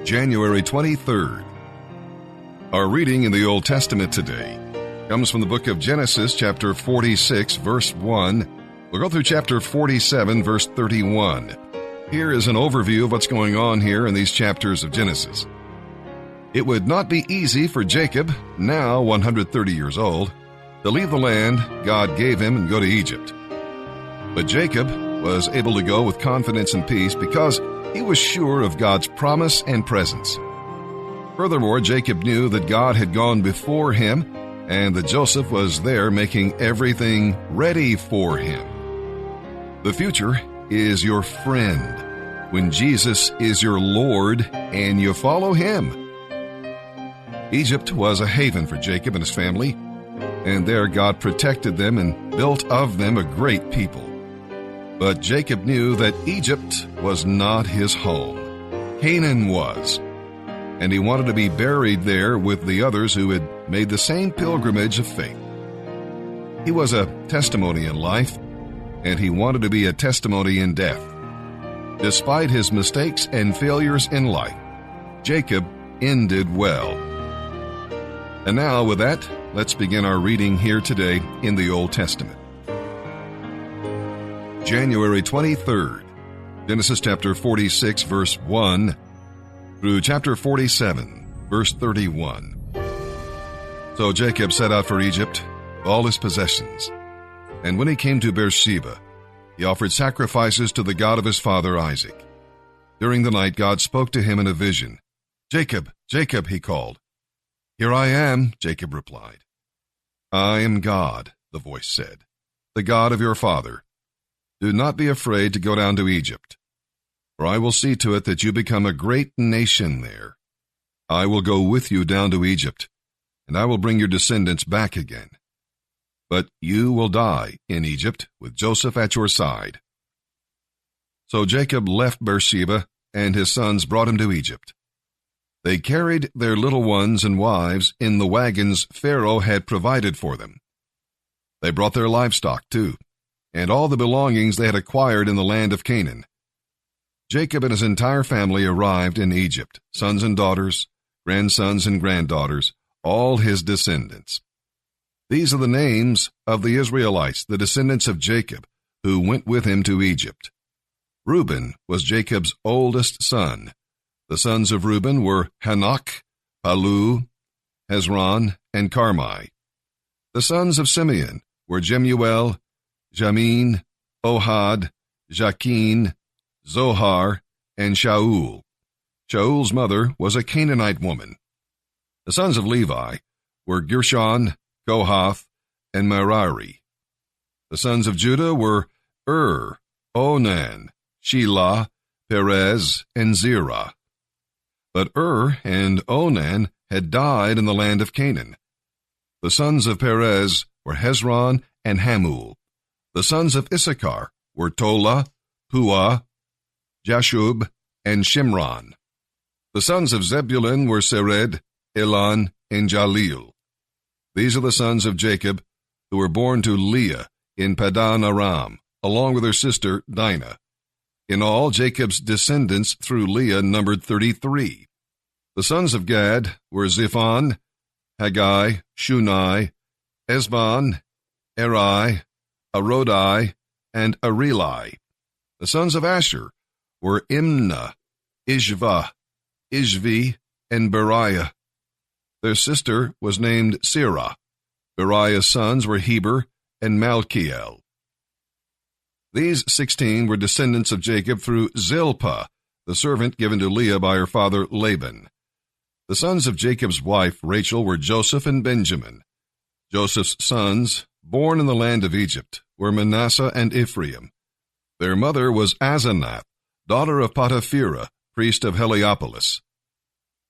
January 23rd. Our reading in the Old Testament today comes from the book of Genesis, chapter 46, verse 1. We'll go through chapter 47, verse 31. Here is an overview of what's going on here in these chapters of Genesis. It would not be easy for Jacob, now 130 years old, to leave the land God gave him and go to Egypt. But Jacob was able to go with confidence and peace because he was sure of God's promise and presence. Furthermore, Jacob knew that God had gone before him and that Joseph was there making everything ready for him. The future is your friend when Jesus is your Lord and you follow him. Egypt was a haven for Jacob and his family, and there God protected them and built of them a great people. But Jacob knew that Egypt was not his home. Canaan was, and he wanted to be buried there with the others who had made the same pilgrimage of faith. He was a testimony in life, and he wanted to be a testimony in death. Despite his mistakes and failures in life, Jacob ended well. And now, with that, let's begin our reading here today in the Old Testament. January 23rd, Genesis chapter 46, verse 1, through chapter 47, verse 31. So Jacob set out for Egypt, all his possessions. And when he came to Beersheba, he offered sacrifices to the God of his father Isaac. During the night, God spoke to him in a vision. "Jacob, Jacob," he called. "Here I am," Jacob replied. "I am God," the voice said, "the God of your father. Do not be afraid to go down to Egypt, for I will see to it that you become a great nation there. I will go with you down to Egypt, and I will bring your descendants back again. But you will die in Egypt with Joseph at your side." So Jacob left Beersheba, and his sons brought him to Egypt. They carried their little ones and wives in the wagons Pharaoh had provided for them. They brought their livestock, too, and all the belongings they had acquired in the land of Canaan. Jacob and his entire family arrived in Egypt, sons and daughters, grandsons and granddaughters, all his descendants. These are the names of the Israelites, the descendants of Jacob, who went with him to Egypt. Reuben was Jacob's oldest son. The sons of Reuben were Hanok, Palu, Hezron, and Carmi. The sons of Simeon were Jemuel, Jamin, Ohad, Jachin, Zohar, and Shaul. Shaul's mother was a Canaanite woman. The sons of Levi were Gershon, Kohath, and Merari. The sons of Judah were Onan, Shelah, Perez, and Zerah. But and Onan had died in the land of Canaan. The sons of Perez were Hezron and Hamul. The sons of Issachar were Tola, Puah, Jashub, and Shimron. The sons of Zebulun were Sered, Elon, and Jalil. These are the sons of Jacob, who were born to Leah in Padan Aram, along with her sister Dinah. In all, Jacob's descendants through Leah numbered 33. The sons of Gad were Ziphon, Haggai, Shunai, Esbon, Eri, Arodai, and Areli. The sons of Asher were Imnah, Ishvah, Ishvi, and Beriah. Their sister was named Sirah. Beriah's sons were Heber and Malkiel. These 16 were descendants of Jacob through Zilpah, the servant given to Leah by her father Laban. The sons of Jacob's wife Rachel were Joseph and Benjamin. Joseph's sons, born in the land of Egypt, were Manasseh and Ephraim. Their mother was Asenath, daughter of Potipherah, priest of Heliopolis.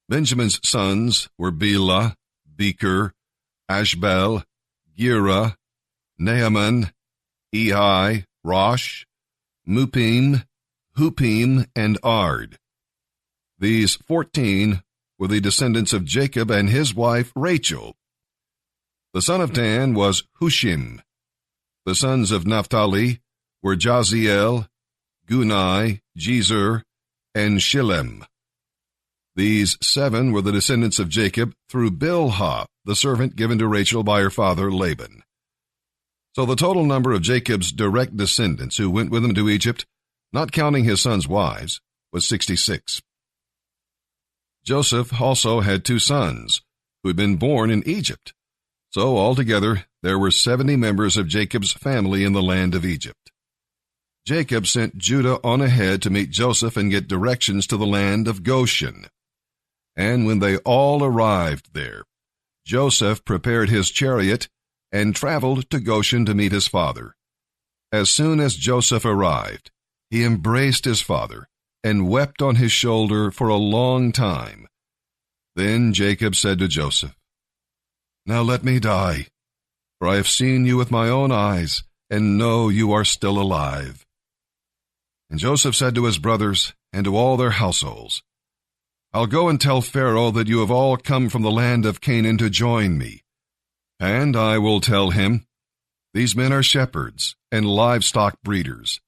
Benjamin's sons were Bela, Becher, Ashbel, Gera, Naaman, Ehi, Rosh, Mupim, Hupim, and Ard. These 14 were the descendants of Jacob and his wife Rachel. The son of Dan was Hushim. The sons of Naphtali were Jaziel, Gunai, Jezer, and Shillem. These 7 were the descendants of Jacob through Bilhah, the servant given to Rachel by her father Laban. So the total number of Jacob's direct descendants who went with him to Egypt, not counting his sons' wives, was 66. Joseph also had 2 sons, who had been born in Egypt. So altogether, there were 70 members of Jacob's family in the land of Egypt. Jacob sent Judah on ahead to meet Joseph and get directions to the land of Goshen. And when they all arrived there, Joseph prepared his chariot and traveled to Goshen to meet his father. As soon as Joseph arrived, he embraced his father and wept on his shoulder for a long time. Then Jacob said to Joseph, "Now let me die, for I have seen you with my own eyes, and know you are still alive." And Joseph said to his brothers and to all their households, "I'll go and tell Pharaoh that you have all come from the land of Canaan to join me. And I will tell him, these men are shepherds and livestock breeders.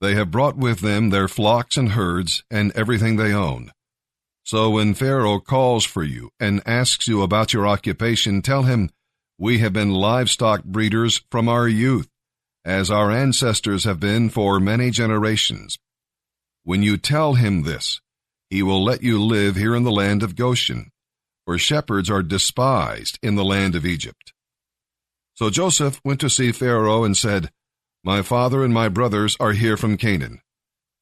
They have brought with them their flocks and herds and everything they own. So when Pharaoh calls for you and asks you about your occupation, tell him, we have been livestock breeders from our youth, as our ancestors have been for many generations. When you tell him this, he will let you live here in the land of Goshen, for shepherds are despised in the land of Egypt." So Joseph went to see Pharaoh and said, "My father and my brothers are here from Canaan.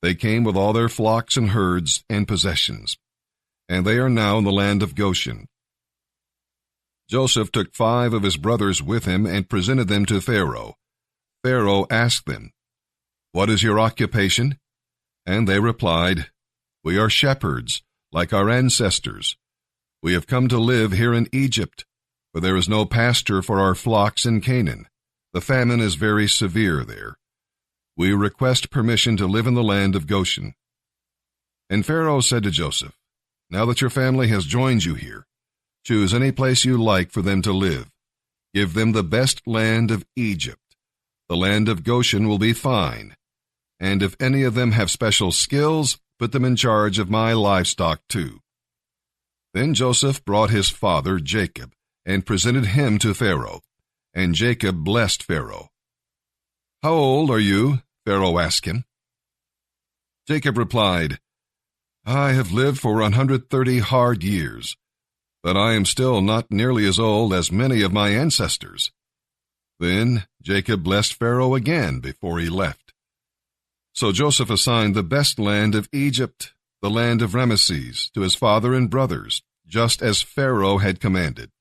They came with all their flocks and herds and possessions, and they are now in the land of Goshen." Joseph took 5 of his brothers with him and presented them to Pharaoh. Pharaoh asked them, "What is your occupation?" And they replied, "We are shepherds, like our ancestors. We have come to live here in Egypt, for there is no pasture for our flocks in Canaan. The famine is very severe there. We request permission to live in the land of Goshen." And Pharaoh said to Joseph, "Now that your family has joined you here, choose any place you like for them to live. Give them the best land of Egypt. The land of Goshen will be fine. And if any of them have special skills, put them in charge of my livestock too." Then Joseph brought his father Jacob and presented him to Pharaoh, and Jacob blessed Pharaoh. "How old are you?" Pharaoh asked him. Jacob replied, "I have lived for 130 hard years, but I am still not nearly as old as many of my ancestors." Then Jacob blessed Pharaoh again before he left. So Joseph assigned the best land of Egypt, the land of Ramesses, to his father and brothers, just as Pharaoh had commanded.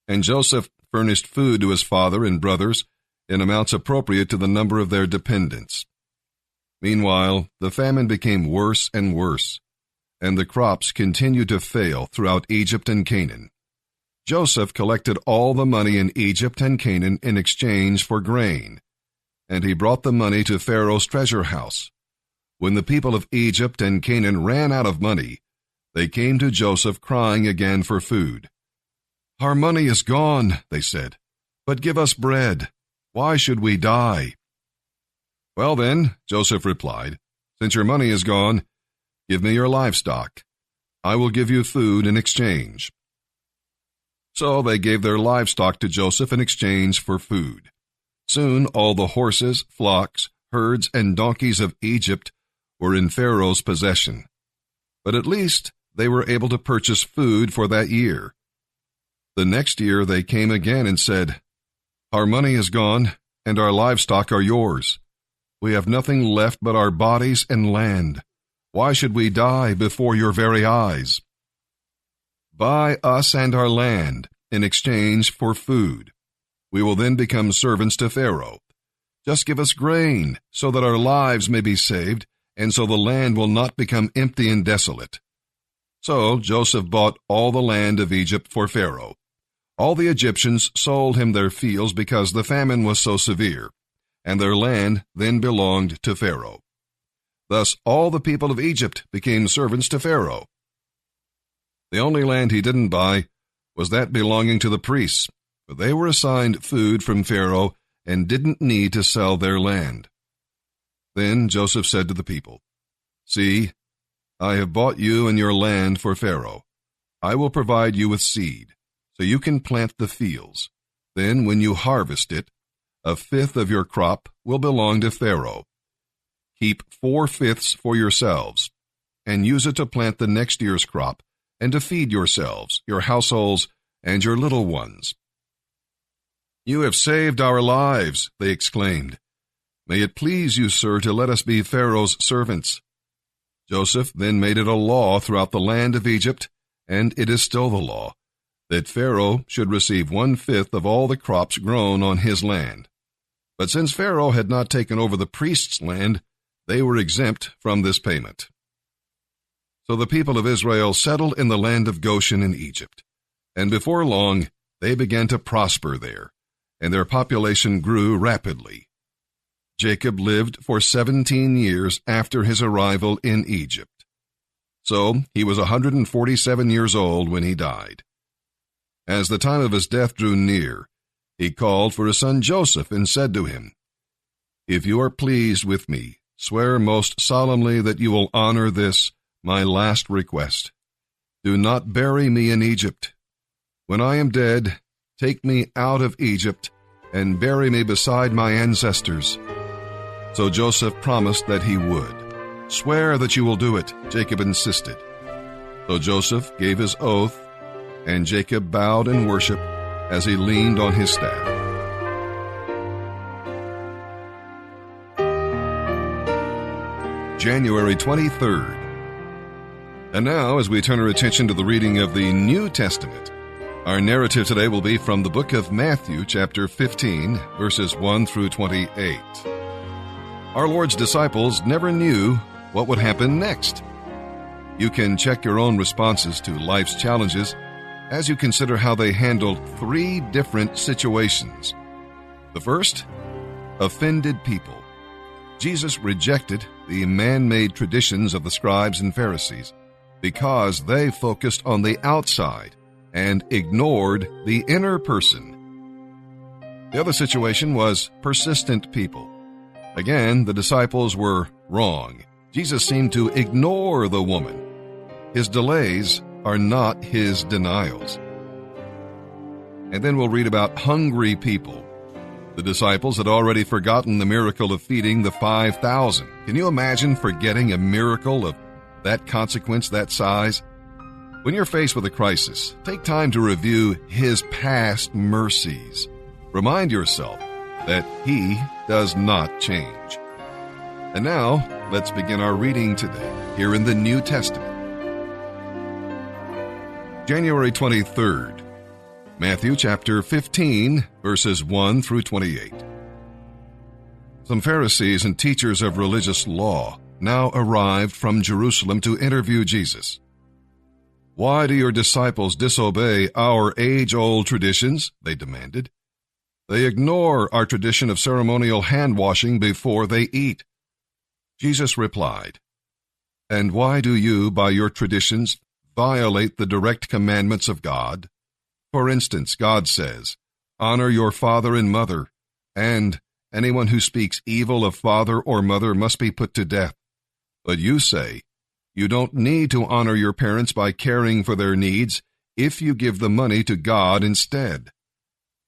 And Joseph furnished food to his father and brothers in amounts appropriate to the number of their dependents. Meanwhile, the famine became worse and worse, and the crops continued to fail throughout Egypt and Canaan. Joseph collected all the money in Egypt and Canaan in exchange for grain, and he brought the money to Pharaoh's treasure house. When the people of Egypt and Canaan ran out of money, they came to Joseph crying again for food. "Our money is gone," they said, "but give us bread. Why should we die?" "Well then," Joseph replied, "since your money is gone, give me your livestock. I will give you food in exchange." So they gave their livestock to Joseph in exchange for food. Soon all the horses, flocks, herds, and donkeys of Egypt were in Pharaoh's possession. But at least they were able to purchase food for that year. The next year they came again and said, "Our money is gone, and our livestock are yours. We have nothing left but our bodies and land. Why should we die before your very eyes? Buy us and our land in exchange for food. We will then become servants to Pharaoh. Just give us grain so that our lives may be saved, and so the land will not become empty and desolate." So Joseph bought all the land of Egypt for Pharaoh. All the Egyptians sold him their fields because the famine was so severe, and their land then belonged to Pharaoh. Thus all the people of Egypt became servants to Pharaoh. The only land he didn't buy was that belonging to the priests, for they were assigned food from Pharaoh and didn't need to sell their land. Then Joseph said to the people, "See, I have bought you and your land for Pharaoh. I will provide you with seed, so you can plant the fields. Then, when you harvest it, a fifth of your crop will belong to Pharaoh. Keep 4/5 for yourselves, and use it to plant the next year's crop, and to feed yourselves, your households, and your little ones." "You have saved our lives," they exclaimed. "May it please you, sir, to let us be Pharaoh's servants." Joseph then made it a law throughout the land of Egypt, and it is still the law, that Pharaoh should receive 1/5 of all the crops grown on his land. But since Pharaoh had not taken over the priest's land, they were exempt from this payment. So the people of Israel settled in the land of Goshen in Egypt, and before long they began to prosper there, and their population grew rapidly. Jacob lived for 17 years after his arrival in Egypt. So he was 147 years old when he died. As the time of his death drew near, he called for his son Joseph and said to him, "If you are pleased with me, swear most solemnly that you will honor this, my last request. Do not bury me in Egypt. When I am dead, take me out of Egypt and bury me beside my ancestors." So Joseph promised that he would. "Swear that you will do it," Jacob insisted. So Joseph gave his oath, and Jacob bowed in worship as he leaned on his staff. January 23rd. And now, as we turn our attention to the reading of the New Testament, our narrative today will be from the book of Matthew, chapter 15, verses 1 through 28. Our Lord's disciples never knew what would happen next. You can check your own responses to life's challenges as you consider how they handled 3 different situations. The first, offended people. Jesus rejected the man-made traditions of the scribes and Pharisees because they focused on the outside and ignored the inner person. The other situation was persistent people. Again, the disciples were wrong. Jesus seemed to ignore the woman. His delays are not his denials. And then we'll read about hungry people. The disciples had already forgotten the miracle of feeding the 5,000. Can you imagine forgetting a miracle of that consequence, that size? When you're faced with a crisis, take time to review his past mercies. Remind yourself that he does not change. And now, let's begin our reading today, here in the New Testament. January 23rd, Matthew chapter 15, verses 1 through 28. Some Pharisees and teachers of religious law now arrived from Jerusalem to interview Jesus. "Why do your disciples disobey our age-old traditions?" they demanded. "They ignore our tradition of ceremonial hand-washing before they eat." Jesus replied, "And why do you, by your traditions, violate the direct commandments of God? For instance, God says, 'Honor your father and mother,' and 'Anyone who speaks evil of father or mother must be put to death.' But you say, 'You don't need to honor your parents by caring for their needs if you give the money to God instead.'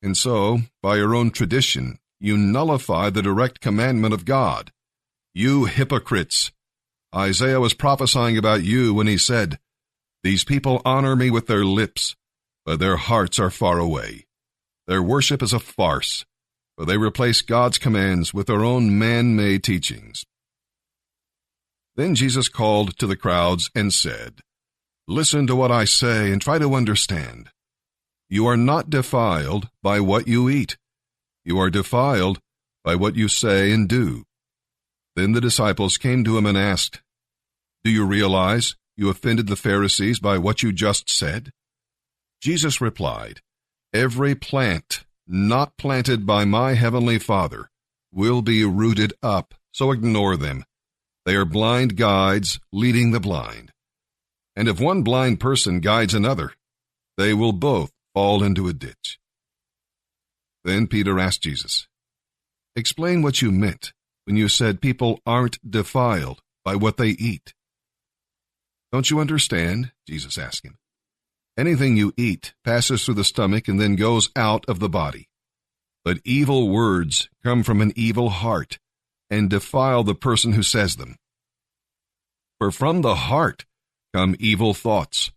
And so, by your own tradition, you nullify the direct commandment of God. You hypocrites! Isaiah was prophesying about you when he said, 'These people honor me with their lips, but their hearts are far away. Their worship is a farce, for they replace God's commands with their own man-made teachings.'" Then Jesus called to the crowds and said, "Listen to what I say and try to understand. You are not defiled by what you eat. You are defiled by what you say and do." Then the disciples came to him and asked, "Do you realize you offended the Pharisees by what you just said?" Jesus replied, "Every plant not planted by my heavenly Father will be rooted up, so ignore them. They are blind guides leading the blind. And if one blind person guides another, they will both fall into a ditch." Then Peter asked Jesus, "Explain what you meant when you said people aren't defiled by what they eat." Don't you understand? Jesus asked him. Anything you eat passes through the stomach and then goes out of the body. But evil words come from an evil heart and defile the person who says them. For from the heart come evil thoughts,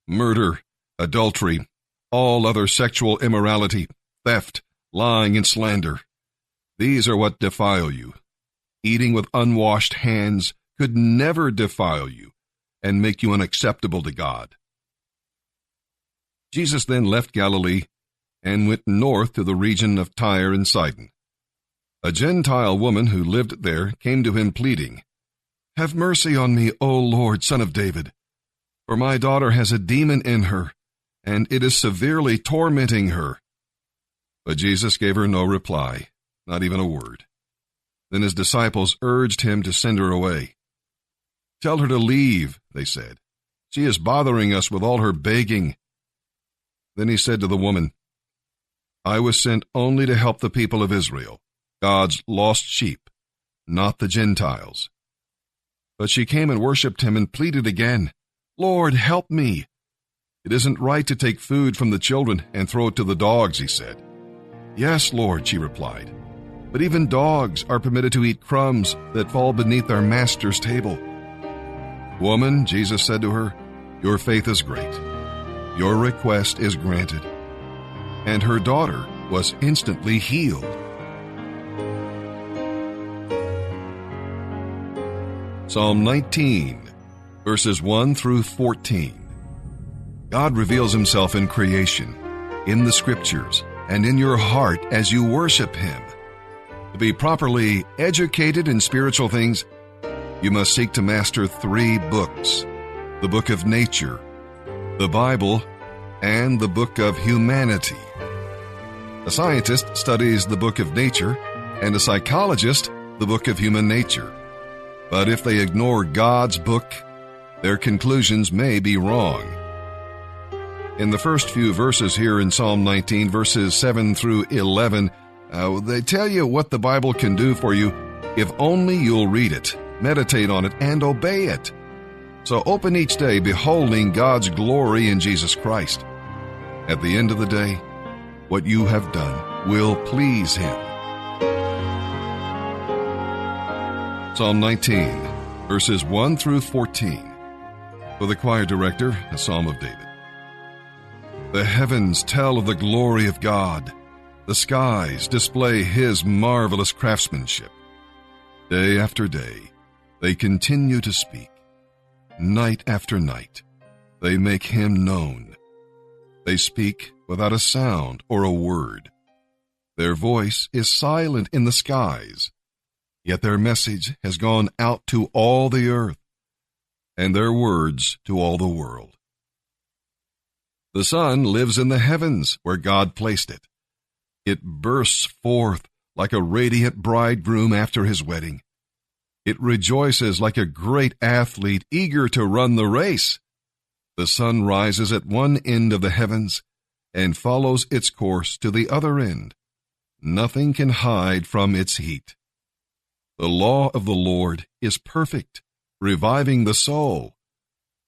murder, adultery, all other sexual immorality, theft, lying, and slander. These are what defile you. Eating with unwashed hands could never defile you and make you unacceptable to God. Jesus then left Galilee and went north to the region of Tyre and Sidon. A Gentile woman who lived there came to him pleading, "Have mercy on me, O Lord, Son of David, for my daughter has a demon in her, and it is severely tormenting her." But Jesus gave her no reply, not even a word. Then his disciples urged him to send her away. "Tell her to leave," they said. "She is bothering us with all her begging." Then he said to the woman, "I was sent only to help the people of Israel, God's lost sheep, not the Gentiles." But she came and worshipped him and pleaded again, "Lord, help me." "It isn't right to take food from the children and throw it to the dogs," he said. "Yes, Lord," she replied, "but even dogs are permitted to eat crumbs that fall beneath their master's table." "Woman," Jesus said to her, "your faith is great. Your request is granted." And her daughter was instantly healed. Psalm 19, verses 1 through 14. God reveals himself in creation, in the scriptures, and in your heart as you worship him. To be properly educated in spiritual things, you must seek to master 3 books: the book of nature, the Bible, and the book of humanity. A scientist studies the book of nature, and a psychologist the book of human nature. But if they ignore God's book, their conclusions may be wrong. In the first few verses here in Psalm 19, verses 7 through 11, they tell you what the Bible can do for you if only you'll read it, meditate on it, and obey it. So open each day beholding God's glory in Jesus Christ. At the end of the day, what you have done will please him. Psalm 19, verses 1 through 14. For the choir director, a psalm of David. The heavens tell of the glory of God. The skies display his marvelous craftsmanship. Day after day, they continue to speak. Night after night, they make him known. They speak without a sound or a word. Their voice is silent in the skies, yet their message has gone out to all the earth, and their words to all the world. The sun lives in the heavens where God placed it. It bursts forth like a radiant bridegroom after his wedding. It rejoices like a great athlete eager to run the race. The sun rises at one end of the heavens and follows its course to the other end. Nothing can hide from its heat. The law of the Lord is perfect, reviving the soul.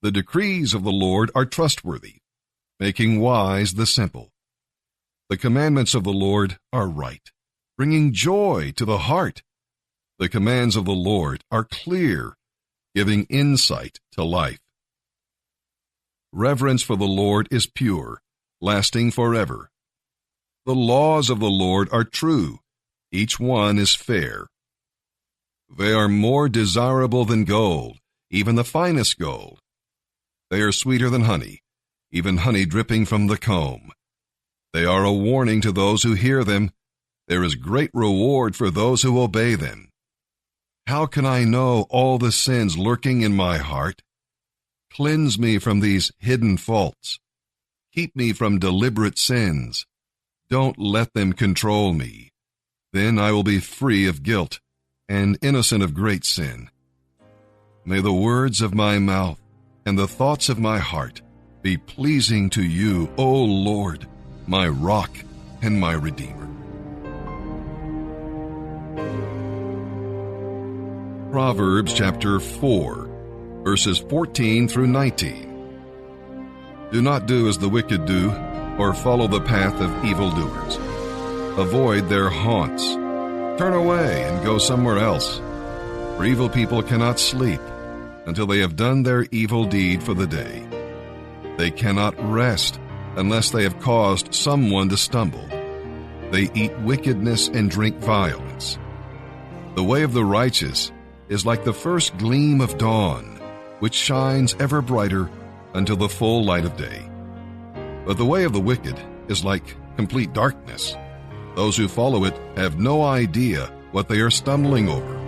The decrees of the Lord are trustworthy, making wise the simple. The commandments of the Lord are right, bringing joy to the heart. The commands of the Lord are clear, giving insight to life. Reverence for the Lord is pure, lasting forever. The laws of the Lord are true, each one is fair. They are more desirable than gold, even the finest gold. They are sweeter than honey, even honey dripping from the comb. They are a warning to those who hear them. There is great reward for those who obey them. How can I know all the sins lurking in my heart? Cleanse me from these hidden faults. Keep me from deliberate sins. Don't let them control me. Then I will be free of guilt and innocent of great sin. May the words of my mouth and the thoughts of my heart be pleasing to you, O Lord, my rock and my redeemer. Proverbs chapter 4, verses 14 through 19. Do not do as the wicked do, or follow the path of evildoers. Avoid their haunts. Turn away and go somewhere else. For evil people cannot sleep until they have done their evil deed for the day. They cannot rest unless they have caused someone to stumble. They eat wickedness and drink violence. The way of the righteous is like the first gleam of dawn, which shines ever brighter until the full light of day. But the way of the wicked is like complete darkness. Those who follow it have no idea what they are stumbling over.